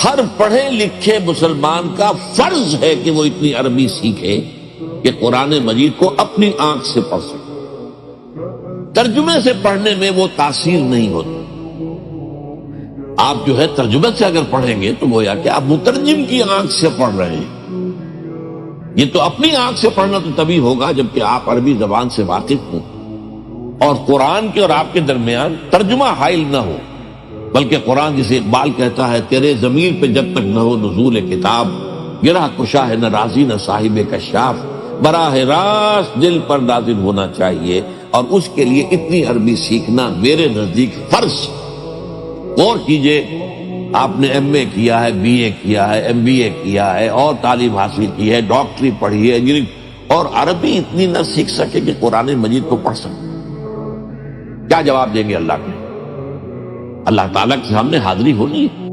ہر پڑھے لکھے مسلمان کا فرض ہے کہ وہ اتنی عربی سیکھے کہ قرآن مجید کو اپنی آنکھ سے پڑھ سکے۔ ترجمے سے پڑھنے میں وہ تاثیر نہیں ہوتی۔ آپ جو ہے ترجمے سے اگر پڑھیں گے تو گویا کہ آپ مترجم کی آنکھ سے پڑھ رہے ہیں۔ یہ تو اپنی آنکھ سے پڑھنا تو تبھی ہوگا جبکہ آپ عربی زبان سے واقف ہوں اور قرآن کے اور آپ کے درمیان ترجمہ حائل نہ ہو، بلکہ قرآن جسے اقبال کہتا ہے تیرے ضمیر پہ جب تک نہ ہو نزول کتاب، گرہ کشا ہے نہ رازی نہ صاحب کشاف، براہ راست دل پر نازل ہونا چاہیے، اور اس کے لیے اتنی عربی سیکھنا میرے نزدیک فرض۔ غور کیجئے، آپ نے ایم اے کیا ہے، بی اے کیا ہے، ایم بی اے کیا ہے اور تعلیم حاصل کی ہے، ڈاکٹری پڑھی ہے، انجینئرنگ، اور عربی اتنی نہ سیکھ سکے کہ قرآن مجید کو پڑھ سکے، کیا جواب دیں گے اللہ کے؟ اللہ تعالیٰ کے سامنے حاضری ہونی ہے۔